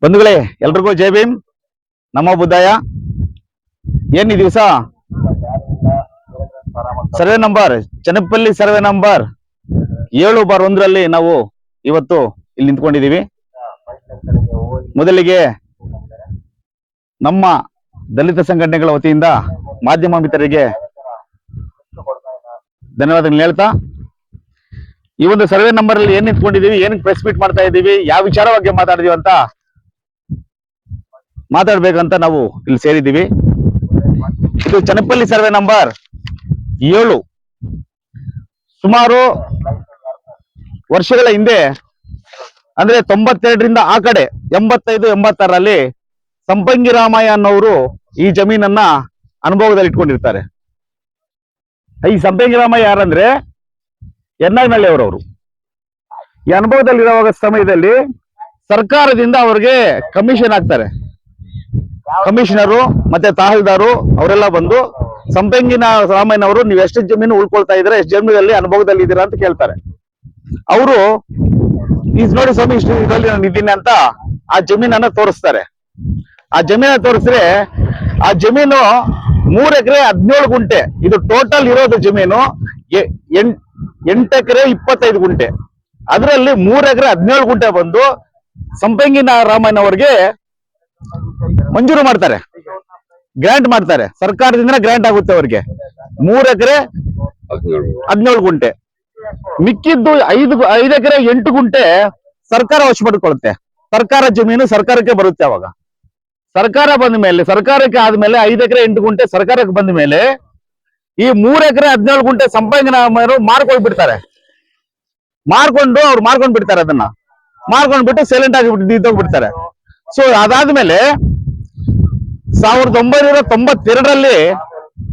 ಬಂಧುಗಳೇ ಎಲ್ರಿಗೂ ಜೈ ಭೀಮ್ ನಮ್ಮ ಬುದ್ಧಾಯ. ಏನ್ ಈ ದಿವಸ ಸರ್ವೆ ನಂಬರ್ ಚನ್ನಪಲ್ಲಿ ಸರ್ವೆ ನಂಬರ್ 7/1 ನಾವು ಇವತ್ತು ಇಲ್ಲಿ ನಿಂತ್ಕೊಂಡಿದೀವಿ. ಮೊದಲಿಗೆ ನಮ್ಮ ದಲಿತ ಸಂಘಟನೆಗಳ ವತಿಯಿಂದ ಮಾಧ್ಯಮ ಮಿತ್ರರಿಗೆ ಧನ್ಯವಾದಗಳು ಹೇಳ್ತಾ, ಈ ಒಂದು ಸರ್ವೆ ನಂಬರ್ ಅಲ್ಲಿ ಏನ್ ನಿಂತ್ಕೊಂಡಿದೀವಿ, ಏನಕ್ಕೆ ಪ್ರೆಸ್ ಮೀಟ್ ಮಾಡ್ತಾ ಇದ್ದೀವಿ, ಯಾವ ವಿಚಾರವಾಗಿ ಮಾತಾಡಿದೀವಿ ಅಂತ ಮಾತಾಡ್ಬೇಕಂತ ನಾವು ಇಲ್ಲಿ ಸೇರಿದ್ದೀವಿ. ಇದು ಚನ್ನಪಲ್ಲಿ ಸರ್ವೆ ನಂಬರ್ 7. ಸುಮಾರು ವರ್ಷಗಳ ಹಿಂದೆ ಅಂದ್ರೆ 92ರಿಂದ ಆ ಕಡೆ 85-86ರಲ್ಲಿ ಸಂಪಂಗಿ ರಾಮಯ್ಯ ಅನ್ನೋರು ಈ ಜಮೀನನ್ನ ಅನುಭವದಲ್ಲಿ ಇಟ್ಕೊಂಡಿರ್ತಾರೆ. ಈ ಸಂಪಂಗಿ ರಾಮಯ್ಯ ಯಾರಂದ್ರೆ ಎನ್ನಾಗ್ನಳ್ಳಿ ಅವರವರು. ಈ ಅನುಭವದಲ್ಲಿರುವಾಗ ಸಮಯದಲ್ಲಿ ಸರ್ಕಾರದಿಂದ ಅವ್ರಿಗೆ ಕಮಿಷನ್ ಆಗ್ತಾರೆ. ಕಮಿಷನರು ಮತ್ತೆ ತಹಸೀಲ್ದಾರು ಅವರೆಲ್ಲ ಬಂದು ಸಂಪಂಗಿನ ರಾಮಯ್ಯನವರು ನೀವು ಎಷ್ಟು ಜಮೀನು ಉಳ್ಕೊಳ್ತಾ ಇದ್ರೆ, ಎಷ್ಟು ಜಮೀನಲ್ಲಿ ಅನುಭವದಲ್ಲಿ ಇದ್ದೀರಾ ಅಂತ ಕೇಳ್ತಾರೆ. ಅವರು ನೋಡಿ ಸ್ವಾಮಿ ಇಷ್ಟು ಇದರಲ್ಲಿ ನಾನು ಇದ್ದೀನಿ ಅಂತ ಆ ಜಮೀನನ್ನ ತೋರಿಸ್ತಾರೆ. ಆ ಜಮೀನ ತೋರಿಸಿದ್ರೆ ಆ ಜಮೀನು 3 ಎಕರೆ 17 ಗುಂಟೆ. ಇದು ಟೋಟಲ್ ಇರೋದು ಜಮೀನು 8 ಎಕರೆ 25 ಗುಂಟೆ. ಅದರಲ್ಲಿ 3 ಎಕರೆ 17 ಗುಂಟೆ ಬಂದು ಸಂಪಂಗಿನ ರಾಮಯ್ಯನವರಿಗೆ ಮಂಜೂರು ಮಾಡ್ತಾರೆ, ಗ್ರಾಂಟ್ ಮಾಡ್ತಾರೆ. ಸರ್ಕಾರದಿಂದ ಗ್ರಾಂಟ್ ಆಗುತ್ತೆ ಅವ್ರಿಗೆ 3 ಎಕರೆ 17 ಗುಂಟೆ. ಮಿಕ್ಕಿದ್ದು 5 ಎಕರೆ 8 ಗುಂಟೆ ಸರ್ಕಾರ ವಶಪಡಿಕೊಳ್ಳುತ್ತೆ. ಸರ್ಕಾರ ಜಮೀನು ಸರ್ಕಾರಕ್ಕೆ ಬರುತ್ತೆ. ಅವಾಗ ಸರ್ಕಾರ ಬಂದ ಮೇಲೆ, ಸರ್ಕಾರಕ್ಕೆ ಆದ್ಮೇಲೆ 5 ಎಕರೆ 8 ಗುಂಟೆ ಸರ್ಕಾರಕ್ಕೆ ಬಂದ ಮೇಲೆ ಈ 3 ಎಕರೆ 17 ಗುಂಟೆ ಸಂಪಂಗಿನ ಮಾರ್ಕೊಂಡ್ಬಿಡ್ತಾರೆ. ಮಾರ್ಕೊಂಡ್ ಬಿಡ್ತಾರೆ. ಅದನ್ನ ಮಾರ್ಕೊಂಡ್ಬಿಟ್ಟು ಸೈಲೆಂಟ್ ಆಗಿ ನಿಂತೋಗ್ಬಿಡ್ತಾರೆ. ಸೊ ಅದಾದ್ಮೇಲೆ 1992ರಲ್ಲಿ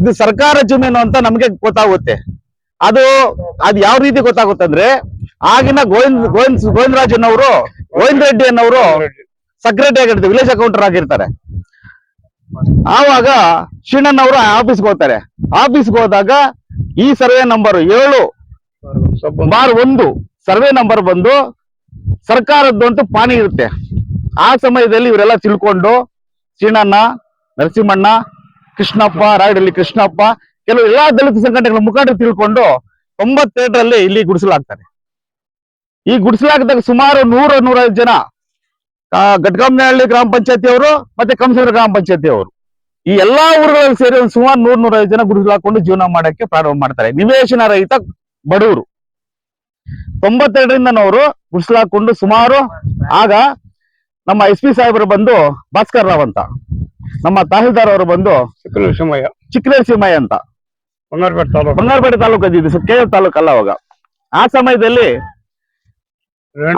ಇದು ಸರ್ಕಾರ ಜಮೀನು ಅಂತ ನಮ್ಗೆ ಗೊತ್ತಾಗುತ್ತೆ. ಅದು ಯಾವ ರೀತಿ ಗೊತ್ತಾಗುತ್ತೆ ಅಂದ್ರೆ, ಆಗಿನ ಗೋವಿಂದ ರೆಡ್ಡಿ ಅನ್ನೋರು ಸೆಕ್ರೆಟರಿ ಆಗಿರ್ತಾರೆ, ವಿಲೇಜ್ ಅಕೌಂಟರ್ ಆಗಿರ್ತಾರೆ. ಆವಾಗ ಶ್ರೀಣ್ಣನವರು ಆಫೀಸ್ಗೆ ಹೋಗ್ತಾರೆ. ಆಫೀಸ್ಗೆ ಹೋದಾಗ ಈ ಸರ್ವೆ ನಂಬರ್ 7/1 ಸರ್ವೆ ನಂಬರ್ ಬಂದು ಸರ್ಕಾರದ್ದು ಅಂತ ಪಾನಿ ಇರುತ್ತೆ. ಆ ಸಮಯದಲ್ಲಿ ಇವರೆಲ್ಲ ತಿಳ್ಕೊಂಡು ಶ್ರೀಣ್ಣಣ್ಣ, ನರಸಿಂಹಣ್ಣ, ಕೃಷ್ಣಪ್ಪ, ರಾಯಡಳ್ಳಿ ಕೃಷ್ಣಪ್ಪ, ಕೆಲವು ಎಲ್ಲಾ ದಲಿತ ಸಂಘಟನೆಗಳ ಮುಖಂಡರು ತಿಳ್ಕೊಂಡು 92ರಲ್ಲಿ ಇಲ್ಲಿ ಗುಡಿಸಲಾಗ್ತಾರೆ. ಈ ಗುಡಿಸಲಾಗದಾಗ ಸುಮಾರು 100-105 ಜನ ಘಟಕಂನಹಳ್ಳಿ ಗ್ರಾಮ ಪಂಚಾಯತಿ ಅವರು ಮತ್ತೆ ಕಂಸೂರು ಗ್ರಾಮ ಪಂಚಾಯತಿ ಅವರು, ಈ ಎಲ್ಲಾ ಊರುಗಳಲ್ಲಿ ಸೇರಿ ಒಂದು ಸುಮಾರು 100-105 ಜನ ಗುಡಿಸಲಾಕೊಂಡು ಜೀವನ ಮಾಡಕ್ಕೆ ಪ್ರಾರಂಭ ಮಾಡ್ತಾರೆ. ನಿವೇಶನ ರಹಿತ ಬಡವರು 92ರಿಂದ ಅವರು ಗುಡಿಸಲಾಕೊಂಡು ಸುಮಾರು. ಆಗ ನಮ್ಮ SP ಸಾಹೇಬರು ಬಂದು ಭಾಸ್ಕರ್ ರಾವ್ ಅಂತ, ನಮ್ಮ ತಹಸೀಲ್ದಾರ್ ಅವರು ಬಂದು ಚಿಕ್ಕನರಸಿಂಹಯ್ಯ ಅಂತ, ಬಂಗಾರಪೇಟೆ ತಾಲೂಕು ಅದಿದ್ದು, KL ತಾಲೂಕು ಅಲ್ಲ ಅವಾಗ. ಆ ಸಮಯದಲ್ಲಿ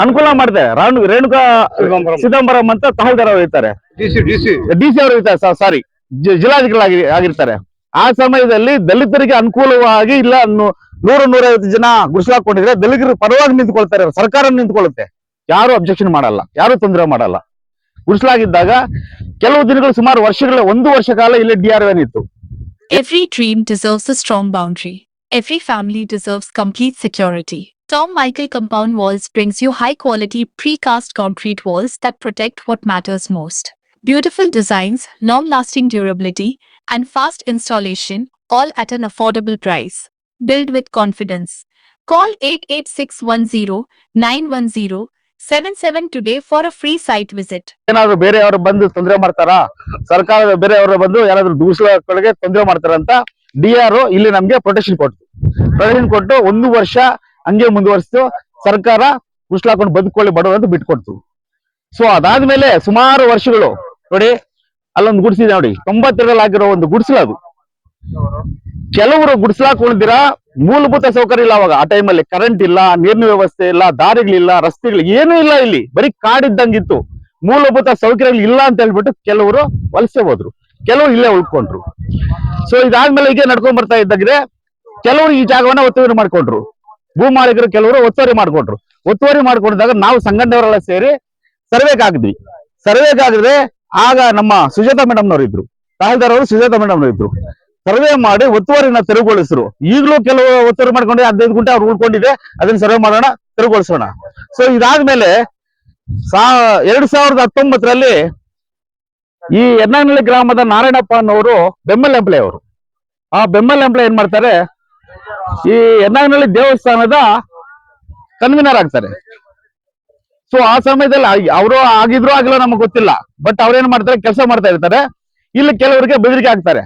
ಅನುಕೂಲ ಮಾಡ್ತಾರೆ. ರೇಣುಕಾ ಸಿದಂಬರಂ ಅಂತ ತಹಸೀಲ್ದಾರ್ ಅವರು ಇರ್ತಾರೆ, DC ಅವರು ಇರ್ತಾರೆ, ಸಾರಿ ಜಿಲ್ಲಾಧಿಕಾರಿ ಆಗಿರ್ತಾರೆ. ಆ ಸಮಯದಲ್ಲಿ ದಲಿತರಿಗೆ ಅನುಕೂಲವಾಗಿ ಇಲ್ಲ 100-150 ಜನ ಗುಡಿಸಲಾಕೊಂಡಿದ್ರೆ ದಲಿತರ ಪರವಾಗಿ ನಿಂತ್ಕೊಳ್ತಾರೆ. ಸರ್ಕಾರ ನಿಂತ್ಕೊಳ್ಳುತ್ತೆ, ಯಾರು ಅಬ್ಜೆಕ್ಷನ್ ಮಾಡಲ್ಲ, ಯಾರು ತೊಂದರೆ ಮಾಡಲ್ಲ. ಗುಡಿಸಲಾಗಿದ್ದಾಗ ಕೆಲವು ದಿನಗಳು ಸುಮಾರು ವರ್ಷಗಳ 1 ವರ್ಷ ಕಾಲ ಇಲ್ಲಿ DRN ಇತ್ತು. Every dream deserves a strong boundary. Every family deserves complete security. Tom Michael Compound Walls brings you high-quality precast concrete walls that protect what matters most. Beautiful designs, long-lasting durability, and fast installation, all at an affordable price. Build with confidence. Call 8861091077 today for a free site visit. ಏನಾದ್ರು ಬೇರೆಯವರು ಬಂದು ತೊಂದರೆ ಮಾಡ್ತಾರಾ, ಸರ್ಕಾರದ ಬೇರೆಯವರು ಬಂದು ಯಾರಾದ್ರೂ ದೂಸಗಳಿಗೆ ತೊಂದರೆ ಮಾಡ್ತಾರಂತ DRO ಇಲ್ಲಿ ನಮ್ಗೆ ಪ್ರೊಟೆಕ್ಷನ್ ಕೊಟ್ಟು 1 ವರ್ಷ ಹಂಗೆ ಮುಂದುವರಿಸಿತು. ಸರ್ಕಾರ ಗುಡಿಸಲಾಕೊಂಡು ಬದುಕೊಳ್ಳಿ ಬಡವರು ಅಂತ ಬಿಟ್ಕೊಡ್ತು. ಸೊ ಅದಾದ್ಮೇಲೆ ಸುಮಾರು ವರ್ಷಗಳು ನೋಡಿ, ಅಲ್ಲೊಂದು ಗುಡಿಸಿದೆ ನೋಡಿ, 92ರಲ್ಲಿ ಆಗಿರೋ ಒಂದು ಗುಡಿಸಲು. ಅದು ಕೆಲವರು ಗುಡಿಸಲಾಕೊಂಡಿದ್ದೀರಾ, ಮೂಲಭೂತ ಸೌಕರ್ಯ ಇಲ್ಲ ಅವಾಗ. ಆ ಟೈಮಲ್ಲಿ ಕರೆಂಟ್ ಇಲ್ಲ, ನೀರಿನ ವ್ಯವಸ್ಥೆ ಇಲ್ಲ, ದಾರಿಗಳಿಲ್ಲ, ರಸ್ತೆಗಳು ಏನೂ ಇಲ್ಲ. ಇಲ್ಲಿ ಬರೀ ಕಾಡಿದ್ದಂಗಿತ್ತು. ಮೂಲಭೂತ ಸೌಕರ್ಯಗಳು ಇಲ್ಲ ಅಂತ ಹೇಳ್ಬಿಟ್ಟು ಕೆಲವರು ವಲಸೆ ಹೋದ್ರು, ಕೆಲವರು ಇಲ್ಲೇ ಉಳ್ಕೊಂಡ್ರು. ಸೊ ಇದಾದ್ಮೇಲೆ ಹೀಗೆ ನಡ್ಕೊಂಡ್ ಬರ್ತಾ ಇದ್ದಾದ್ರೆ ಕೆಲವರು ಈ ಜಾಗವನ್ನ ಒತ್ತುವರಿ ಮಾಡ್ಕೊಂಡ್ರು. ಭೂ ಮಾಲೀಕರು ಕೆಲವರು ಒತ್ತುವರಿ ಮಾಡ್ಕೊಂಡ್ರು. ಒತ್ತುವರಿ ಮಾಡ್ಕೊಂಡಾಗ ನಾವು ಸಂಘಟನೆಯವರೆಲ್ಲ ಸೇರಿ ಸರ್ವೇಗಾಗಿದ್ವಿ. ಸರ್ವೇಗಾಗಿದ್ರೆ ಆಗ ನಮ್ಮ ಸುಜಾತಾ ಮೇಡಮ್ನವ್ರು ಇದ್ರು, ತಹಸೀಲ್ದಾರ್ ಅವರು ಸುಜಾತಾ ಮೇಡಮ್ನವ್ರು ಇದ್ರು. ಸರ್ವೆ ಮಾಡಿ ಒತ್ತುವರಿನ ತೆರವುಗೊಳಿಸಿದ್ರು. ಈಗಲೂ ಕೆಲವು ಒತ್ತುವರಿ ಮಾಡ್ಕೊಂಡು 15 ಗುಂಟೆ ಅವ್ರು ಉಳ್ಕೊಂಡಿದೆ, ಅದನ್ನ ಸರ್ವೆ ಮಾಡೋಣ, ತೆರವುಗೊಳಿಸೋಣ. ಸೊ ಇದಾದ್ಮೇಲೆ 2019ರಲ್ಲಿ ಈ ಯರ್ನಾನಹಳ್ಳಿ ಗ್ರಾಮದ ನಾರಾಯಣಪ್ಪ ಅನ್ನೋರು ಬೆಮ್ಮಲ್ ಎಂಪ್ಲೆ ಅವರು. ಆ ಬೆಮ್ಮಲ್ ಎಂಪ್ಲೆ ಏನ್ ಮಾಡ್ತಾರೆ, ಈ ಯರ್ನಾನಹಳ್ಳಿ ದೇವಸ್ಥಾನದ ಕನ್ವೀನರ್ ಆಗ್ತಾರೆ. ಸೊ ಆ ಸಮಯದಲ್ಲಿ ಅವರು ಆಗಿದ್ರು ಆಗಿಲ್ಲ ನಮಗೆ ಗೊತ್ತಿಲ್ಲ, ಬಟ್ ಅವ್ರೇನ್ ಮಾಡ್ತಾರೆ, ಕೆಲಸ ಮಾಡ್ತಾ ಇರ್ತಾರೆ. ಇಲ್ಲಿ ಕೆಲವರಿಗೆ ಬೆದರಿಕೆ ಆಗ್ತಾರೆ,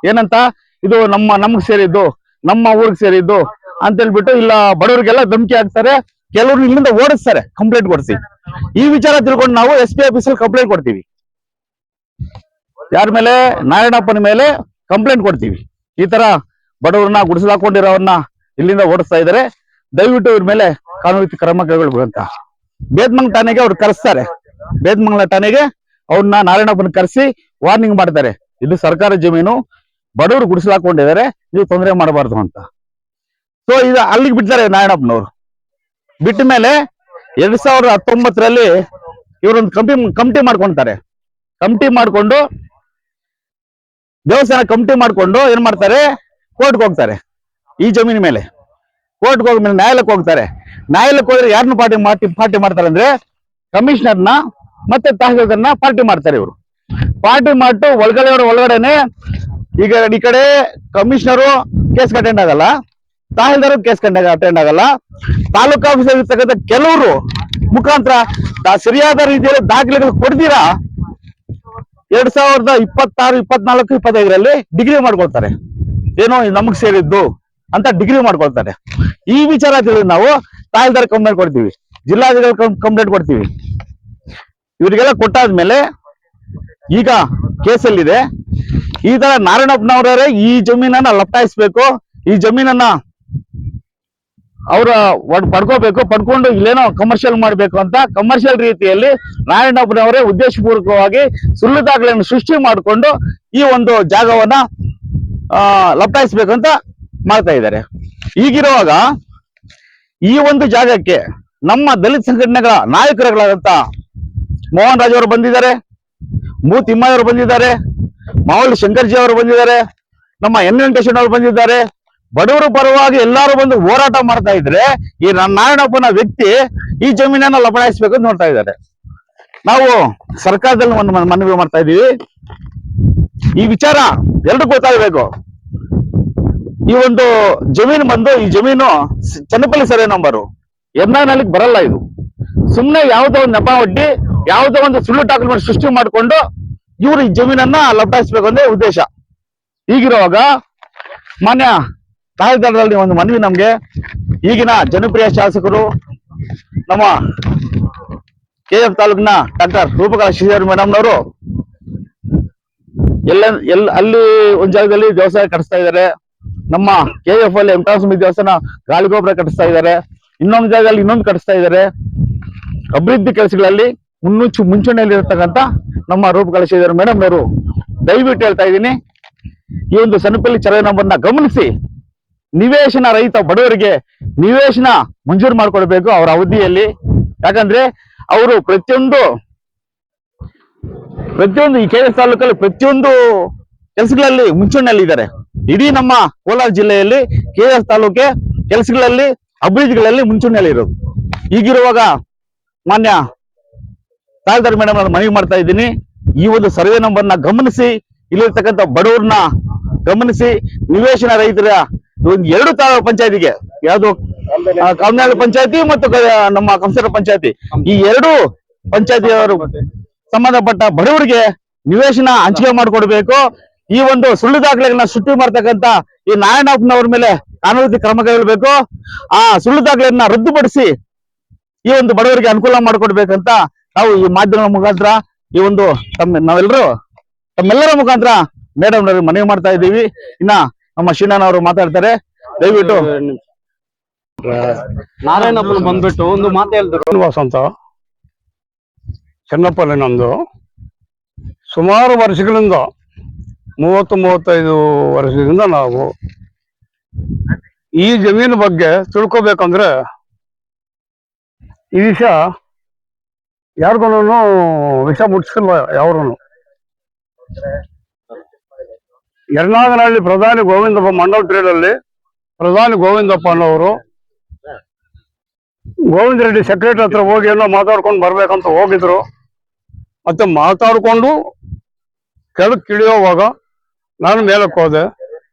ಏನಂತ, ಇದು ನಮ್ಗ್ ಸೇರಿದ್ದು, ನಮ್ಮ ಊರಿಗೆ ಸೇರಿದ್ದು ಅಂತ ಹೇಳ್ಬಿಟ್ಟು ಇಲ್ಲ ಬಡವರಿಗೆಲ್ಲ ಧಮಕಿ ಹಾಕ್ತಾರೆ. ಕೆಲವರು ಇಲ್ಲಿಂದ ಓಡಿಸ್ತಾರೆ ಕಂಪ್ಲೇಂಟ್ ಕೊಡ್ಸಿ. ಈ ವಿಚಾರ ತಿಳ್ಕೊಂಡು ನಾವು SP ಆಫೀಸಲ್ಲಿ ಕಂಪ್ಲೇಂಟ್ ಕೊಡ್ತೀವಿ. ಯಾರ ಮೇಲೆ? ನಾರಾಯಣಪ್ಪನ ಮೇಲೆ ಕಂಪ್ಲೇಂಟ್ ಕೊಡ್ತೀವಿ. ಈ ತರ ಬಡವರನ್ನ ಗುಡಿಸಲಾಕೊಂಡಿರೋವನ್ನ ಇಲ್ಲಿಂದ ಓಡಿಸ್ತಾ ಇದ್ದಾರೆ, ದಯವಿಟ್ಟು ಇವ್ರ ಮೇಲೆ ಕಾನೂನು ಕ್ರಮ ಕೈಗೊಳ್ಬೇಕು ಅಂತ ಬೇದ್ಮಂಗ್ ಠಾಣೆಗೆ ಅವ್ರು ಕರೆಸ್ತಾರೆ. ಬೇದ್ಮಂಗ್ಲ ಠಾಣೆಗೆ ಅವ್ರನ್ನ ನಾರಾಯಣಪ್ಪನ ಕರೆಸಿ ವಾರ್ನಿಂಗ್ ಮಾಡ್ತಾರೆ, ಇದು ಸರ್ಕಾರ ಜಮೀನು, ಬಡವರು ಗುಡಿಸಲಾಕೊಂಡಿದ್ದಾರೆ, ನೀವು ತೊಂದರೆ ಮಾಡಬಾರ್ದು ಅಂತ. ಸೊ ಇದು ಅಲ್ಲಿಗೆ ಬಿಡ್ತಾರೆ ನಾರಾಯಣಪ್ಪನವ್ರು. ಬಿಟ್ಟ ಮೇಲೆ 2019ರಲ್ಲಿ ಇವರೊಂದು ಕಮಿಟಿ ಮಾಡ್ಕೊಂತಾರೆ. ಕಮಿಟಿ ಮಾಡ್ಕೊಂಡು ದೇವಸ್ಥಾನ ಕಮಿಟಿ ಮಾಡ್ಕೊಂಡು ಏನ್ ಮಾಡ್ತಾರೆ, ಕೋರ್ಟ್ಗೆ ಹೋಗ್ತಾರೆ. ಈ ಜಮೀನ್ ಮೇಲೆ ಕೋರ್ಟ್ಗೆ ಹೋಗ್ಮೇಲೆ ನ್ಯಾಯಾಲಯಕ್ಕೆ ಹೋಗ್ತಾರೆ. ನ್ಯಾಯಾಲಯಕ್ಕೆ ಹೋದ್ರೆ ಯಾರನ್ನ ಪಾರ್ಟಿ ಮಾಡ್ತಾರೆ ಅಂದ್ರೆ ಕಮಿಷನರ್ನ ಮತ್ತೆ ತಹಸೀಲ್ದಾರ್ನ ಪಾರ್ಟಿ ಮಾಡ್ತಾರೆ. ಇವರು ಪಾರ್ಟಿ ಮಾಡ್ತು ಒಳಗಡೆನೆ ಈಗ ಈ ಕಡೆ ಕಮಿಷನರು ಕೇಸ್ ಅಟೆಂಡ್ ಆಗಲ್ಲ, ತಹಸೀಲ್ದಾರ್ ಕೇಸ್ ಅಟೆಂಡ್ ಆಗಲ್ಲ. ತಾಲೂಕು ಆಫೀಸರ್ ಇರ್ತಕ್ಕಂಥ ಕೆಲವರು ಮುಖಾಂತರ ಸರಿಯಾದ ರೀತಿಯಲ್ಲಿ ದಾಖಲೆಗಳು ಕೊಡ್ತೀರಾ 2026, 24, 25ರಲ್ಲಿ ಡಿಗ್ರಿ ಮಾಡ್ಕೊಳ್ತಾರೆ. ಏನೋ ನಮಗ್ ಸೇರಿದ್ದು ಅಂತ ಡಿಗ್ರಿ ಮಾಡ್ಕೊಳ್ತಾರೆ. ಈ ವಿಚಾರ ತಿಳಿದು ನಾವು ತಹಸೀಲ್ದಾರ್ ಕಂಪ್ಲೇಂಟ್ ಕೊಡ್ತೀವಿ, ಜಿಲ್ಲಾಧಿಕಾರಿ ಕಂಪ್ಲೇಂಟ್ ಕೊಡ್ತೀವಿ. ಇವರಿಗೆಲ್ಲ ಕೊಟ್ಟಾದ್ಮೇಲೆ ಈಗ ಕೇಸಲ್ಲಿದೆ. ಈ ತರ ನಾರಾಯಣಪ್ಪನವರೇ ಈ ಜಮೀನನ್ನ ಲಪ್ಟಾಯಿಸ್ಬೇಕು, ಈ ಜಮೀನನ್ನ ಅವರ ಪಡ್ಕೋಬೇಕು, ಪಡ್ಕೊಂಡು ಇಲ್ಲೇನೋ ಕಮರ್ಷಿಯಲ್ ಮಾಡ್ಬೇಕು ಅಂತ ಕಮರ್ಷಿಯಲ್ ರೀತಿಯಲ್ಲಿ ನಾರಾಯಣಪ್ಪನವರೇ ಉದ್ದೇಶಪೂರ್ವಕವಾಗಿ ಸುಳ್ಳು ದಾಖಲೆಯನ್ನು ಸೃಷ್ಟಿ ಮಾಡಿಕೊಂಡು ಈ ಒಂದು ಜಾಗವನ್ನ ಲಪ್ಟಾಯಿಸ್ಬೇಕು ಅಂತ ಮಾಡ್ತಾ ಇದ್ದಾರೆ. ಈಗಿರುವಾಗ ಈ ಒಂದು ಜಾಗಕ್ಕೆ ನಮ್ಮ ದಲಿತ ಸಂಘಟನೆಗಳ ನಾಯಕರುಗಳಾದಂತ ಮೋಹನ್ ರಾಜ್ ಅವರು ಬಂದಿದ್ದಾರೆ, ಮೂ ತಿಮ್ಮಯ್ಯ ಅವರು ಬಂದಿದ್ದಾರೆ, ಮಾವಳ್ಳಿ ಶಂಕರ್ಜಿ ಅವರು ಬಂದಿದ್ದಾರೆ, ನಮ್ಮ ಎನ್ ವೆಂಕಟೇಶ್ವರ ಅವರು ಬಂದಿದ್ದಾರೆ. ಬಡವರ ಪರವಾಗಿ ಎಲ್ಲರೂ ಬಂದು ಹೋರಾಟ ಮಾಡ್ತಾ ಇದ್ರೆ ಈ ನಾರಾಯಣಪ್ಪನ ವ್ಯಕ್ತಿ ಈ ಜಮೀನನ್ನ ಲಪಡಾಯಿಸ್ಬೇಕು ಅಂತ ನೋಡ್ತಾ ಇದ್ದಾರೆ. ನಾವು ಸರ್ಕಾರದಲ್ಲಿ ಒಂದು ಮನವಿ ಮಾಡ್ತಾ ಇದೀವಿ, ಈ ವಿಚಾರ ಎಲ್ರಿಗೂ ಗೊತ್ತಾಗಬೇಕು. ಈ ಒಂದು ಜಮೀನು ಬಂದು ಈ ಜಮೀನು ಚನ್ನಪಲ್ಲಿ ಸರ್ವೆ ನಂಬರು ಯರ್ನಾನಹಳ್ಳಿಗೆ ಬರಲ್ಲ. ಇದು ಸುಮ್ಮನೆ ಯಾವುದೋ ಒಂದು ನೆಪ ಒಡ್ಡಿ ಯಾವುದೋ ಒಂದು ಸುಳ್ಳು ಡಾಕ್ಯುಮೆಂಟ್ ಸೃಷ್ಟಿ ಮಾಡಿಕೊಂಡು ಇವರು ಈ ಜಮೀನನ್ನ ಲಪಟಾಯಿಸ್ಬೇಕು ಅಂದ್ರೆ ಉದ್ದೇಶ. ಹೀಗಿರುವಾಗ ಮಾನ್ಯ ತಹಸೀಲ್ದಾರರಲ್ಲಿ ಒಂದು ಮನವಿ ನಮ್ಗೆ, ಈಗಿನ ಜನಪ್ರಿಯ ಶಾಸಕರು ನಮ್ಮ KF ತಾಲೂಕಿನ ಡಾಕ್ಟರ್ ರೂಪಕಲಾ ಶ್ರೀಧರ್ ಮೇಡಮ್ನವರು ಅಲ್ಲಿ ಒಂದ್ ಜಾಗದಲ್ಲಿ ದೇವಸ್ಥಾನ ಕಟ್ಟಿಸ್ತಾ ಇದ್ದಾರೆ. ನಮ್ಮ KF ಅಲ್ಲಿ ವೆಂಕಟಸ್ವಾಮಿ ದೇವಸ್ಥಾನ ಗಾಳಿಗೋಪುರ ಕಟ್ಟಿಸ್ತಾ ಇದ್ದಾರೆ. ಇನ್ನೊಂದು ಜಾಗದಲ್ಲಿ ಇನ್ನೊಂದು ಕಟ್ಟಿಸ್ತಾ ಇದ್ದಾರೆ. ಅಭಿವೃದ್ಧಿ ಕೆಲಸಗಳಲ್ಲಿ ಮುಂಚೂಣಿಯಲ್ಲಿ ಇರತಕ್ಕಂತ ನಮ್ಮ ರೂಪಕಲಾ ಶ್ರೀಧರ್ ಮೇಡಮ್ನವರು ದಯವಿಟ್ಟು ಹೇಳ್ತಾ ಇದ್ದೀನಿ, ಈ ಒಂದು ಸನಪಲ್ಲಿ ಸರ್ವೆ ನಂಬರ್ನ ಗಮನಿಸಿ ನಿವೇಶನ ರಹಿತ ಬಡವರಿಗೆ ನಿವೇಶನ ಮಂಜೂರು ಮಾಡಿಕೊಡ್ಬೇಕು ಅವರ ಅವಧಿಯಲ್ಲಿ. ಯಾಕಂದ್ರೆ ಅವರು ಪ್ರತಿಯೊಂದು ಈ KF ತಾಲೂಕಲ್ಲಿ ಪ್ರತಿಯೊಂದು ಕೆಲಸಗಳಲ್ಲಿ ಮುಂಚೂಣಿಯಲ್ಲಿ ಇದ್ದಾರೆ. ಇಡೀ ನಮ್ಮ ಕೋಲಾರ ಜಿಲ್ಲೆಯಲ್ಲಿ KF ತಾಲೂಕೆ ಕೆಲಸಗಳಲ್ಲಿ ಅಭಿವೃದ್ಧಿಗಳಲ್ಲಿ ಮುಂಚೂಣಿಯಲ್ಲಿ ಇರೋದು. ಈಗಿರುವಾಗ ಮಾನ್ಯ ತಹಸೀಲ್ದಾರ್ ಮೇಡಮ್ ನಾನು ಮನವಿ ಮಾಡ್ತಾ ಇದ್ದೀನಿ, ಈ ಒಂದು ಸರ್ವೆ ನಂಬರ್ನ ಗಮನಿಸಿ ಇಲ್ಲಿರ್ತಕ್ಕಂಥ ಬಡವರನ್ನ ಗಮನಿಸಿ ನಿವೇಶನ ರೈತರ ಒಂದು 2 ತಾಲೂಕು ಪಂಚಾಯತಿಗೆ, ಯಾವುದು ಕಾಮನಹಳ್ಳಿ ಪಂಚಾಯತಿ ಮತ್ತು ನಮ್ಮ ಕಂಸರ ಪಂಚಾಯತಿ, ಈ 2 ಪಂಚಾಯತಿಯವರು ಸಂಬಂಧಪಟ್ಟ ಬಡವರಿಗೆ ನಿವೇಶನ ಹಂಚಿಕೆ ಮಾಡಿಕೊಡ್ಬೇಕು. ಈ ಒಂದು ಸುಳ್ಳು ದಾಖಲೆಗಳನ್ನ ಸೃಷ್ಟಿ ಮಾಡ್ತಕ್ಕಂಥ ಈ ನಾರಾಯಣಪ್ಪನವ್ರ ಮೇಲೆ ಕಾನೂನು ಕ್ರಮ ಕೈಗೊಳ್ಳಬೇಕು. ಆ ಸುಳ್ಳು ದಾಖಲೆಯನ್ನ ರದ್ದುಪಡಿಸಿ ಈ ಒಂದು ಬಡವರಿಗೆ ಅನುಕೂಲ ಮಾಡಿಕೊಡ್ಬೇಕಂತ ನಾವು ಈ ಮಾಧ್ಯಮದ ಮುಖಾಂತರ ಈ ಒಂದು ತಮ್ಮೆಲ್ಲರ ಮುಖಾಂತರ ಮೇಡಮ್ ಮನವಿ ಮಾಡ್ತಾ ಇದ್ದೀವಿ. ಇನ್ನ ನಮ್ಮ ಶ್ರೀನಾಥ್ ಅವರು ಮಾತಾಡ್ತಾರೆ, ದಯವಿಟ್ಟು. ನಾರಾಯಣಪ್ಪನ ಬಂದ್ಬಿಟ್ಟು ಒಂದು ಮಾತು ಹೇಳಿದ್ರು. ಶ್ರೀನಿವಾಸ್ ಅಂತ ಚೆನ್ನಪ್ಪಲ್ಲಿ ನಮ್ದು ಸುಮಾರು ವರ್ಷಗಳಿಂದ 30-35 ವರ್ಷದಿಂದ ನಾವು ಈ ಜಮೀನು ಬಗ್ಗೆ ತಿಳ್ಕೊಬೇಕಂದ್ರೆ ಈ ವಿಷಯ ಯಾರಿಗೂ ವಿಷ ಮುಟ್ಟಿಸಿಲ್ಲ. ಯಾರು ಯರ್ನಾಗನಹಳ್ಳಿ ಪ್ರಧಾನಿ ಗೋವಿಂದಪ್ಪ ಮಂಡಲ್ ಟ್ರೇಡ್ ಅಲ್ಲಿ ಪ್ರಧಾನಿ ಗೋವಿಂದಪ್ಪ ಅನ್ನೋರು ಗೋವಿಂದ ರೆಡ್ಡಿ ಸೆಕ್ರೆಟರಿ ಹತ್ರ ಹೋಗಿ ಏನೋ ಮಾತಾಡ್ಕೊಂಡು ಬರ್ಬೇಕಂತ ಹೋಗಿದ್ರು. ಮತ್ತೆ ಮಾತಾಡ್ಕೊಂಡು ಕೆಳಕ್ಕೆ ಇಳಿಯೋವಾಗ ನಾನು ಮೇಲಕ್ಕೆ ಹೋದೆ.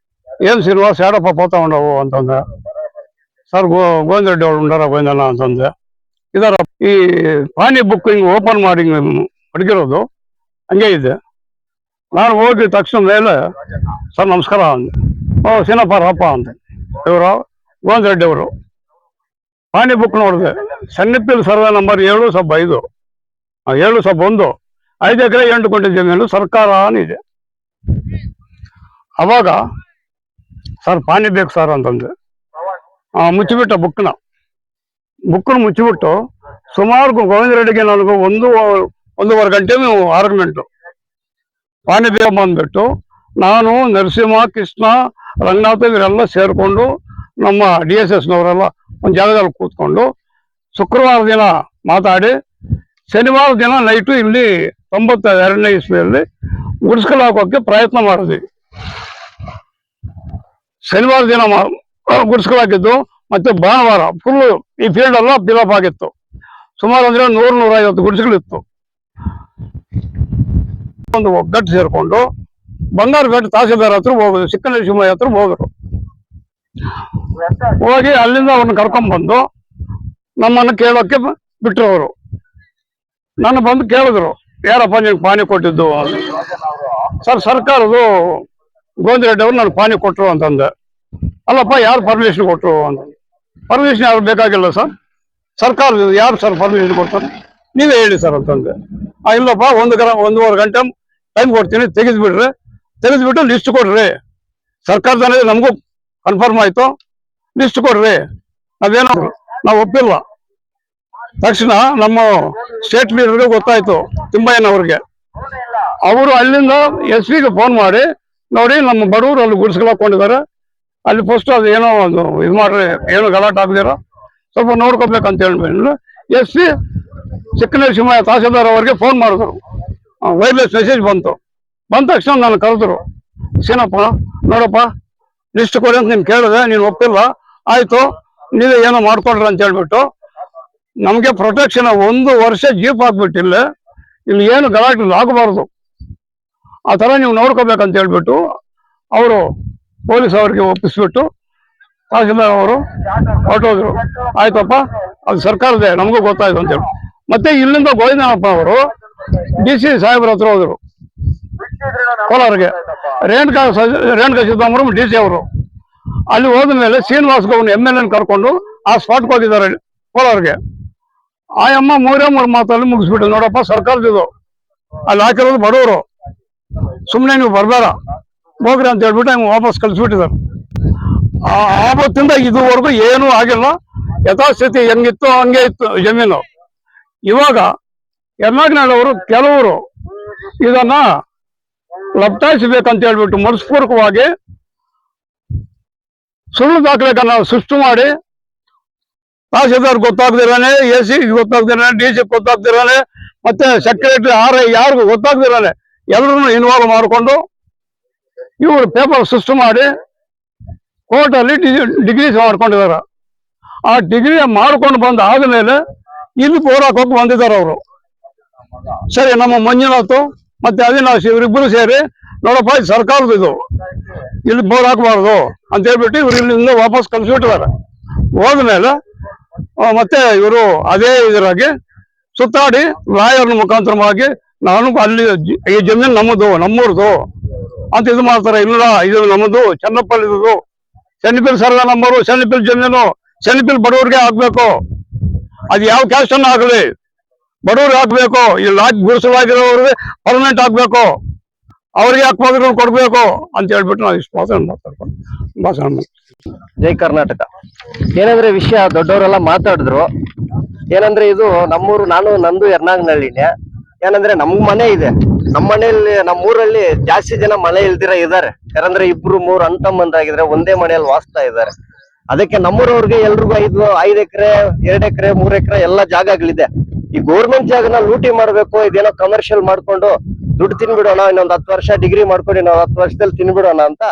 ಏನ್ ಶ್ರೀನಿವಾಸ್ ಯಾರಪ್ಪ ಪೋತ ತಗೊಂಡವು ಅಂತಂದೆ. ಸರ್ ಗೋವಿಂದ ರೆಡ್ಡಿ ಅವ್ರು ಉಂಡಾರ ಗೋವಿಂದಣ್ಣ ಅಂತಂದೆ. ಇದರ ಈ ಪಾನಿ ಬುಕ್ ಹಿಂಗ್ ಓಪನ್ ಮಾಡಿ ಮಡಗಿರೋದು ಹಂಗೆ ಇದೆ. ನಾನು ಹೋಗಿ ತಕ್ಷಣ ಮೇಲೆ ಸರ್ ನಮಸ್ಕಾರ ಅಂದೆ. ಓ ಸೀನಪ್ಪ ರಪ್ಪ ಅಂದೆ. ಇವರು ಗೋವಿಂದ ರೆಡ್ಡಿ ಅವರು ಪಾನಿ ಬುಕ್ ನೋಡಿದೆ. ಸನ್ನಿಪಿಲ್ ಸರ್ವೆ ನಂಬರ್ 7/5 7/1 5 ಎಕರೆ 8 ಗುಂಟೆ ಜಮೀನು ಸರ್ಕಾರ ಇದೆ. ಅವಾಗ ಸರ್ ಪಾನಿ ಬೇಕು ಸರ್ ಅಂತಂದೆ. ಮುಚ್ಚಿಬಿಟ್ಟ ಬುಕ್ನ ಮುಚ್ಚಿಬಿಟ್ಟು ಸುಮಾರು ಗೋವಿಂದ ರೆಡ್ಡಿಗೆ ನನಗೂ 1.5 ಗಂಟೆ ಆರ್ಗ್ಯುಮೆಂಟು. ಪಾನಿ ಬೇಕು ಬಂದ್ಬಿಟ್ಟು ನಾನು ನರಸಿಂಹ, ಕೃಷ್ಣ, ರಂಗನಾಥ ಇವರೆಲ್ಲ ಸೇರಿಕೊಂಡು ನಮ್ಮ DSSನವರೆಲ್ಲ ಒಂದು ಜಾಗದಲ್ಲಿ ಕೂತ್ಕೊಂಡು ಶುಕ್ರವಾರ ದಿನ ಮಾತಾಡಿ ಶನಿವಾರ ದಿನ ನೈಟು ಇಲ್ಲಿ 92ನೇ ಇಸ್ವಿಯಲ್ಲಿ ಗುಡಿಸ್ಕಲ್ ಹಾಕೋಕ್ಕೆ ಪ್ರಯತ್ನ ಮಾಡಿದ್ವಿ. ಶನಿವಾರ ದಿನ ಗುಡಿಸ್ಕಲ್ ಹಾಕಿದ್ದು. ಮತ್ತೆ ಭಾನುವಾರ ಫುಲ್ ಈ ಫೀಲ್ಡ್ ಎಲ್ಲ ಫಿಲಪ್ ಆಗಿತ್ತು. ಸುಮಾರು ಅಂದ್ರೆ 100-150 ಗುಡಿಸ್ಗಳಿತ್ತು. ಒಂದು ಒಗ್ಗಟ್ಟು ಸೇರ್ಕೊಂಡು ಬಂಗಾರಪೇಟೆ ತಹಸೀಲ್ದಾರ್ ಹತ್ರ ಹೋಗುದು, ಚಿಕ್ಕನರಸಿಂಹಯ್ಯ ಹತ್ರ ಹೋದ್ರು. ಹೋಗಿ ಅಲ್ಲಿಂದ ಅವ್ರನ್ನ ಕರ್ಕೊಂಡ್ ಬಂದು ನಮ್ಮನ್ನು ಕೇಳೋಕೆ ಬಿಟ್ರು. ಅವರು ನನ್ನ ಬಂದು ಕೇಳಿದ್ರು, ಯಾರಪ್ಪ ನಿನ್ಗೆ ಪಾನಿ ಕೊಟ್ಟಿದ್ದು? ಸರ್ ಸರ್ಕಾರದು ಗೋವಿಂದ ರೆಡ್ಡಿ ಅವ್ರು ನನಗೆ ಪಾನಿ ಕೊಟ್ರು ಅಂತಂದೆ. ಅಲ್ಲಪ್ಪ ಯಾರು ಪರ್ಮಿಷನ್ ಕೊಟ್ರು ಅಂತ. ಪರ್ಮಿಷನ್ ಯಾರು ಬೇಕಾಗಿಲ್ಲ ಸರ್, ಸರ್ಕಾರದಿಂದ ಯಾರು ಸರ್ ಪರ್ಮಿಷನ್ ಕೊಡ್ತಾರೆ, ನೀವೇ ಹೇಳಿ ಸರ್ ಅಂತಂದೆ. ಇಲ್ಲಪ್ಪ 1.5 ಗಂಟೆ ಟೈಮ್ ಕೊಡ್ತೀನಿ, ತೆಗೆದ್ಬಿಟ್ಟು ಲಿಸ್ಟ್ ಕೊಡ್ರಿ. ಸರ್ಕಾರದಲ್ಲಿ ನಮಗೂ ಕನ್ಫರ್ಮ್ ಆಯ್ತು, ಲಿಸ್ಟ್ ಕೊಡ್ರಿ. ನಾವು ಒಪ್ಪಿಲ್ಲ. ತಕ್ಷಣ ನಮ್ಮ ಸ್ಟೇಟ್ ಲೀಡರ್ಗೆ ಗೊತ್ತಾಯ್ತು, ತಿಮ್ಮಯ್ಯನವ್ರಿಗೆ. ಅವರು ಅಲ್ಲಿಂದ SP ಗೆ ಫೋನ್ ಮಾಡಿ, ನೋಡಿ ನಮ್ಮ ಬಡವರು ಅಲ್ಲಿ ಗುಡಿಸ್ಕೊಳಕೊಂಡಿದ್ದಾರೆ, ಅಲ್ಲಿ ಫಸ್ಟ್ ಅದು ಏನೋ ಒಂದು ಇದು ಮಾಡ್ರಿ, ಏನು ಗಲಾಟೆ ಆಗದಿರೋ ಸ್ವಲ್ಪ ನೋಡ್ಕೋಬೇಕಂತ ಹೇಳ್ಬಿಟ್ಟು SP ಚಿಕ್ಕನರಸಿಂಹಯ್ಯ ತಹಸೀಲ್ದಾರ್ ಅವರಿಗೆ ಫೋನ್ ಮಾಡಿದ್ರು. ವೈರ್ಲೆಸ್ ಮೆಸೇಜ್ ಬಂದ ತಕ್ಷಣ ನಾನು ಕರೆದ್ರು. ಸೀನಪ್ಪ ನೋಡಪ್ಪ ಲಿಸ್ಟ್ ಕೊಡಿ ಅಂತ ನೀನು ಕೇಳಿದೆ, ನೀನು ಒಪ್ಪಿಲ್ಲ, ಆಯ್ತು ನೀವೇ ಏನೋ ಮಾಡ್ಕೊಡ್ರಿ ಅಂತ ಹೇಳ್ಬಿಟ್ಟು ನಮಗೆ ಪ್ರೊಟೆಕ್ಷನ್ 1 ವರ್ಷ ಜೀಪ್ ಹಾಕ್ಬಿಟ್ಟಿಲ್ಲ, ಇಲ್ಲಿ ಏನು ಗಲಾಟೆ ಆಗಬಾರ್ದು, ಆ ಥರ ನೀವು ನೋಡ್ಕೋಬೇಕಂತ ಹೇಳ್ಬಿಟ್ಟು ಅವರು ಪೊಲೀಸ್ ಅವರಿಗೆ ಒಪ್ಪಿಸ್ಬಿಟ್ಟು ತಹಸೀಲ್ದಾರ್ ಅವರು ಹೊರಟೋದ್ರು. ಆಯ್ತಪ್ಪ ಅದು ಸರ್ಕಾರದೇ, ನಮಗೂ ಗೊತ್ತಾಯ್ತು ಅಂತೇಳಿ ಮತ್ತೆ ಇಲ್ಲಿಂದ ಗೋವಿಂದನಪ್ಪ ಅವರು DC ಸಾಹೇಬ್ರ ಹತ್ರ ಹೋದ್ರು ಕೋಲಾರ್ಗೆ. ರೇಣುಕಾ ಸಿದ್ದರಾಮಯ್ಯ DC ಅವರು ಅಲ್ಲಿ ಹೋದ ಮೇಲೆ ಶ್ರೀನಿವಾಸ್ ಗೌಡ MLA ಕರ್ಕೊಂಡು ಆ ಸ್ಪಾಟ್ಗೆ ಹೋಗಿದ್ದಾರೆ ಕೋಲಾರ್ಗೆ. ಆ ಅಮ್ಮ 3 ಮಾತಲ್ಲಿ ಮುಗಿಸ್ಬಿಟ್ಟು, ನೋಡಪ್ಪ ಸರ್ಕಾರದಿದು, ಅಲ್ಲಿ ಹಾಕಿರೋದು ಬಡವರು, ಸುಮ್ಮನೆ ನೀವು ಬರ್ಬೇಡ ಹೋಗ್ರಿ ಅಂತ ಹೇಳ್ಬಿಟ್ಟು ವಾಪಸ್ ಕಳಿಸ್ಬಿಟ್ಟಿದ್ದಾರೆ. ಆವತ್ತಿಂದ ಇದುವರೆಗೂ ಏನೂ ಆಗಿಲ್ಲ, ಯಥಾಸ್ಥಿತಿ ಹೆಂಗಿತ್ತು ಹಂಗೆ ಇತ್ತು ಜಮೀನು. ಇವಾಗ ಯರ್ನಾಗ್ನವರು ಕೆಲವರು ಇದನ್ನ ಲಪ್ಟಾಯಿಸಬೇಕಂತ ಹೇಳ್ಬಿಟ್ಟು ಮನಸ್ಪೂರ್ವಕವಾಗಿ ಸುಳ್ಳು ದಾಖಲೆಗಳನ್ನ ಸೃಷ್ಟಿ ಮಾಡಿ ತಹಸೀಲ್ದಾರ್ ಗೊತ್ತಾಗ್ದಿರಾನೆ, AC ಗೊತ್ತಾಗ್ದಿರಾನೆ, DC ಗೊತ್ತಾಗ್ದಿರಾನೆ, ಮತ್ತೆ ಸೆಕ್ರೆಟರಿ RI ಯಾರಿಗೂ ಗೊತ್ತಾಗ್ದಿರಾನೆ ಎಲ್ಲರನ್ನು ಇನ್ವಾಲ್ವ್ ಮಾಡಿಕೊಂಡು ಇವರು ಪೇಪರ್ ಸೃಷ್ಟಿ ಮಾಡಿ ಕೋರ್ಟಲ್ಲಿ ಡಿಗ್ರಿ ಮಾಡ್ಕೊಂಡಿದ್ದಾರೆ. ಆ ಡಿಗ್ರಿ ಮಾಡ್ಕೊಂಡು ಬಂದ ಆದ್ಮೇಲೆ ಇಲ್ಲಿ ಬೋರ್ ಹಾಕೋಕೆ ಬಂದಿದ್ದಾರೆ ಅವರು. ಸರಿ, ನಮ್ಮ ಮಂಜುನಾಥ್ ಮತ್ತೆ ಅವಿನಾಶ್ ಇವರಿಬ್ಬರು ಸೇರಿ, ನೋಡಪ್ಪ ಇದು ಸರ್ಕಾರದ ಇದು, ಇಲ್ಲಿ ಬೋರ್ ಹಾಕಬಾರ್ದು ಅಂತ ಹೇಳ್ಬಿಟ್ಟು ಇವ್ರು ಇಲ್ಲಿಂದ ವಾಪಸ್ ಕಳಿಸ್ಬಿಟ್ಟಿದ್ದಾರೆ. ಹೋದ್ಮೇಲೆ ಮತ್ತೆ ಇವರು ಅದೇ ಇದರಾಗಿ ಸುತ್ತಾಡಿ ಲಾಯರ್ನ ಮುಖಾಂತರವಾಗಿ ನಾನು ಅಲ್ಲಿ ಈ ಜಮೀನು ನಮ್ಮೂರ್ದು ಅಂತ ಇದು ಮಾಡ್ತಾರೆ. ಇಲ್ಲ, ಇದು ನಮ್ಮದು ಚನ್ನಪ್ಪಲ್ಲಿದು, ಸೆನ್ನಿಪಿಲ್ ಸರ್ವೆ ನಂಬರು, ಸೆನ್ನಿಪಿಲ್ ಜಮೀನು, ಸೆನ್ನಿಪಿಲ್ ಬಡವರಿಗೆ ಹಾಕ್ಬೇಕು. ಅದು ಯಾವ ಕ್ಯಾಸ್ಟ್ ಅನ್ನ ಆಗಲಿ ಬಡವ್ರಿಗೆ ಹಾಕ್ಬೇಕು. ಇಲ್ಲಿ ಹಾಕಿ ಗುಡಿಸಲಾಗಿರೋರಿಗೆ ಪರ್ಮನೆಂಟ್ ಹಾಕ್ಬೇಕು, ಅವ್ರಿಗೆ ಹಾಕ್ಬೋದ್ರು ಕೊಡ್ಬೇಕು ಅಂತ ಹೇಳ್ಬಿಟ್ಟು ನಾವು ಇಷ್ಟು ಭಾಷಣ ಜೈ ಕರ್ನಾಟಕ. ಏನಂದ್ರೆ ವಿಷಯ ದೊಡ್ಡವರೆಲ್ಲ ಮಾತಾಡಿದ್ರು. ಏನಂದ್ರೆ ಇದು ನಮ್ಮೂರು, ನಂದು ಯರ್ನಾಗ್ನಹಳ್ಳಿನೇ. ಏನಂದ್ರೆ ನಮ್ ಮನೆ ಇದೆ, ನಮ್ಮ ಮನೆಯಲ್ಲಿ ನಮ್ಮೂರಲ್ಲಿ ಜಾಸ್ತಿ ಜನ ಮನೆ ಇಲ್ದಿರ ಇದಾರೆ. ಯಾರಂದ್ರೆ 2-3 ಅಣ್ಣ ತಮ್ಮಂದ್ರಾಗಿದ್ರೆ ಒಂದೇ ಮನೆಯಲ್ಲಿ ವಾಸ್ತಾ ಇದ್ದಾರೆ. ಅದಕ್ಕೆ ನಮ್ಮೂರವ್ರಿಗೆ ಎಲ್ರಿಗೂ 5 ಎಕರೆ 2 ಎಕರೆ 3 ಎಕರೆ ಎಲ್ಲ ಜಾಗಗಳಿದೆ. ಈ ಗೌರ್ಮೆಂಟ್ ಜಾಗನ ಲೂಟಿ ಮಾಡ್ಬೇಕು, ಇದೇನೋ ಕಮರ್ಷಿಯಲ್ ಮಾಡ್ಕೊಂಡು ದುಡ್ಡು ತಿನ್ಬಿಡೋಣ, ಇನ್ನೊಂದು 10 ವರ್ಷ ಡಿಗ್ರಿ ಮಾಡ್ಕೊಂಡು ನಾವು 10 ವರ್ಷದಲ್ಲಿ ತಿನ್ಬಿಡೋಣ ಅಂತ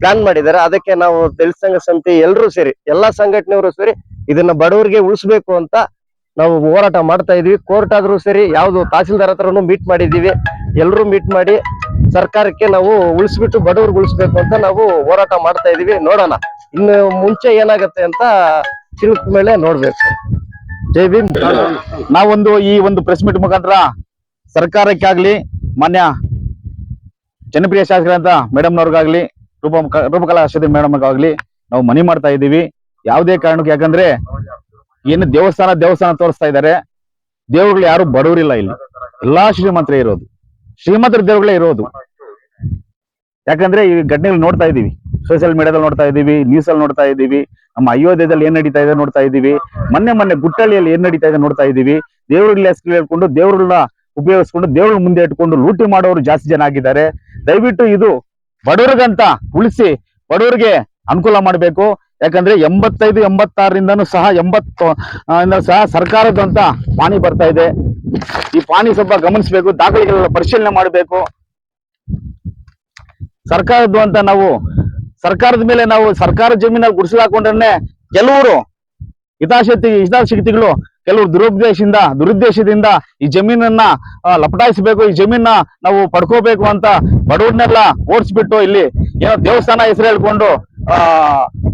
ಪ್ಲಾನ್ ಮಾಡಿದ್ದಾರೆ. ಅದಕ್ಕೆ ನಾವು ದಲಿತ ಸಂಘ ಸಮಿತಿ ಎಲ್ಲರೂ ಸೇರಿ, ಎಲ್ಲಾ ಸಂಘಟನೆಯವರು ಸೇರಿ ಇದನ್ನ ಬಡವರಿಗೆ ಉಳಿಸ್ಬೇಕು ಅಂತ ನಾವು ಹೋರಾಟ ಮಾಡ್ತಾ ಇದೀವಿ. ಕೋರ್ಟ್ ಆದ್ರೂ ಸರಿ, ಯಾವ್ದು ತಹಸೀಲ್ದಾರ್ ಹತ್ರನು ಮೀಟ್ ಮಾಡಿದೀವಿ. ಎಲ್ಲರೂ ಮೀಟ್ ಮಾಡಿ ಸರ್ಕಾರಕ್ಕೆ ನಾವು ಉಳಿಸ್ಬಿಟ್ಟು ಬಡವ್ರಿಗೆ ಉಳಿಸ್ಬೇಕು ಅಂತ ನಾವು ಹೋರಾಟ ಮಾಡ್ತಾ ಇದೀವಿ. ನೋಡೋಣ ಇನ್ನು ಮುಂಚೆ ಏನಾಗತ್ತೆ ಅಂತ ತಿಳ್ಕ ಮೇಲೆ ನೋಡ್ಬೇಕು. ಜೈ ಭೀಮ್. ನಾವೊಂದು ಈ ಒಂದು ಪ್ರೆಸ್ ಮೀಟ್ ಮುಖಾಂತರ ಸರ್ಕಾರಕ್ಕೆ ಆಗ್ಲಿ, ಮಾನ್ಯ ಜನಪ್ರಿಯ ಶಾಸಕರಂತ ಮೇಡಮ್ನವ್ರಿಗಾಗ್ಲಿ, ರೂಪಕಲಾ ಅಶ್ವತಿ ಮೇಡಮ್ಗಾಗ್ಲಿ ನಾವು ಮನವಿ ಮಾಡ್ತಾ ಇದ್ದೀವಿ. ಯಾವುದೇ ಕಾರಣಕ್ಕೆ, ಯಾಕಂದ್ರೆ ಏನು ದೇವಸ್ಥಾನ ತೋರಿಸ್ತಾ ಇದ್ದಾರೆ. ದೇವರುಗಳು ಯಾರು ಬಡವರಿಲ್ಲ, ಇಲ್ಲಿ ಎಲ್ಲಾ ಶ್ರೀಮಂತರೇ ಇರೋದು, ಶ್ರೀಮಂತರ ದೇವರುಗಳೇ ಇರೋದು. ಯಾಕಂದ್ರೆ ಈ ಘಟನೆಗಳು ನೋಡ್ತಾ ಇದೀವಿ, ಸೋಷಿಯಲ್ ಮೀಡಿಯಾದಲ್ಲಿ ನೋಡ್ತಾ ಇದೀವಿ, ನ್ಯೂಸ್ ಅಲ್ಲಿ ನೋಡ್ತಾ ಇದೀವಿ, ನಮ್ಮ ಅಯೋಧ್ಯೆಯಲ್ಲಿ ಏನ್ ನಡೀತಾ ಇದೆ ನೋಡ್ತಾ ಇದೀವಿ, ಮೊನ್ನೆ ಗುಟ್ಟಳ್ಳಿಯಲ್ಲಿ ಏನ್ ನಡೀತಾ ಇದೆ ನೋಡ್ತಾ ಇದೀವಿ. ದೇವರುಗಳ ಹೆಸರು ಹೇಳ್ಕೊಂಡು, ದೇವರುಗಳನ್ನ ಉಪಯೋಗಿಸ್ಕೊಂಡು, ದೇವರುಗಳ ಮುಂದೆ ಇಟ್ಕೊಂಡು ಲೂಟಿ ಮಾಡೋರು ಜಾಸ್ತಿ ಜನ ಆಗಿದ್ದಾರೆ. ದಯವಿಟ್ಟು ಇದು ಬಡವರಿಗಂತ ಉಳಿಸಿ, ಬಡವರಿಗೆ ಅನುಕೂಲ ಮಾಡಬೇಕು. ಯಾಕಂದ್ರೆ 85, 86ರಿಂದನೂ ಸಹ 80 ಸಹ ಸರ್ಕಾರದಂತ ಪಾನಿ ಬರ್ತಾ ಇದೆ. ಈ ಪಾನಿ ಸ್ವಲ್ಪ ಗಮನಿಸಬೇಕು, ದಾಖಲೆಗಳೆಲ್ಲ ಪರಿಶೀಲನೆ ಮಾಡಬೇಕು. ಸರ್ಕಾರದ್ದು ಅಂತ ನಾವು ಸರ್ಕಾರದ ಮೇಲೆ ನಾವು ಸರ್ಕಾರ ಜಮೀನಲ್ಲಿ ಗುಡಿಸಲಾಕೊಂಡ್ರೆ ಕೆಲವರು ಹಿತಾಸಕ್ತಿಗಳು ಕೆಲವರು ದುರುದ್ದೇಶದಿಂದ ಈ ಜಮೀನನ್ನ ಲಪಟಾಯಿಸಬೇಕು, ಈ ಜಮೀನ ನಾವು ಪಡ್ಕೋಬೇಕು ಅಂತ ಬಡವ್ರನ್ನೆಲ್ಲ ಓಡಿಸ್ಬಿಟ್ಟು ಇಲ್ಲಿ ಏನೋ ದೇವಸ್ಥಾನ ಹೆಸರು ಹೇಳ್ಕೊಂಡು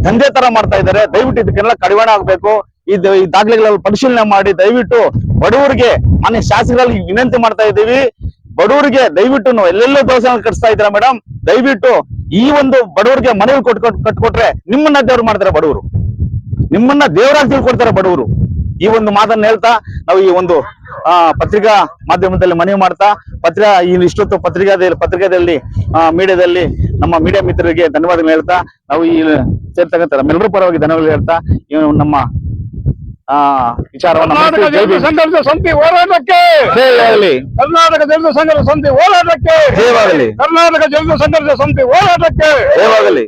ದಂಧೆ ತರ ಮಾಡ್ತಾ ಇದ್ದಾರೆ. ದಯವಿಟ್ಟು ಇದಕ್ಕೆಲ್ಲ ಕಡಿವಾಣ ಆಗ್ಬೇಕು. ಈ ದಾಖಲೆಗಳೆಲ್ಲ ಪರಿಶೀಲನೆ ಮಾಡಿ ದಯವಿಟ್ಟು ಬಡವರಿಗೆ, ಮಾನ್ಯ ಶಾಸಕರಲ್ಲಿ ವಿನಂತಿ ಮಾಡ್ತಾ ಇದ್ದೀವಿ, ಬಡವರಿಗೆ ದಯವಿಟ್ಟು ನಾವು ಎಲ್ಲೆಲ್ಲೋ ದೇವಸ್ಥಾನ ಕಟ್ಸ್ತಾ ಇದ್ದೀರಾ ಮೇಡಮ್, ದಯವಿಟ್ಟು ಈ ಒಂದು ಬಡವರಿಗೆ ಮನೆಗಳು ಕಟ್ಕೊಟ್ರೆ ನಿಮ್ಮನ್ನ ದೇವ್ರು ಮಾಡ್ತಾರೆ, ಬಡವರು ನಿಮ್ಮನ್ನ ದೇವರಾಗಿ ತಿಳ್ಕೊಡ್ತಾರೆ ಬಡವರು. ಈ ಒಂದು ಮಾತನ್ನ ಹೇಳ್ತಾ ನಾವು ಈ ಒಂದು ಪತ್ರಿಕಾ ಮಾಧ್ಯಮದಲ್ಲಿ ಮನವಿ ಮಾಡ್ತಾ ಇಷ್ಟೊತ್ತು ಪತ್ರಿಕಾದಲ್ಲಿ ಮೀಡಿಯಾದಲ್ಲಿ ನಮ್ಮ ಮೀಡಿಯಾ ಮಿತ್ರರಿಗೆ ಧನ್ಯವಾದಗಳು ಹೇಳ್ತಾ, ನಾವು ಈ ಸೇರ್ತಕ್ಕಂಥ ನಮ್ಮೆಲ್ಲರ ಪರವಾಗಿ ಧನ್ಯವಾದಗಳು ಹೇಳ್ತಾ ನಮ್ಮ ವಿಚಾರವನ್ನು ಸಂಘರ್ಷ ಸಮಿತಿ ಹೋರಾಟಕ್ಕೆ ಜಯವಾಗಲಿ, ಕರ್ನಾಟಕ ದಲಿತ ಸಂಘರ್ಷ ಸಮಿತಿ ಹೋರಾಟಕ್ಕೆ ಜಯವಾಗಲಿ, ಕರ್ನಾಟಕ ದಲಿತ ಸಂಘರ್ಷ ಸಮಿತಿ ಹೋರಾಟಕ್ಕೆ ಜಯವಾಗಲಿ.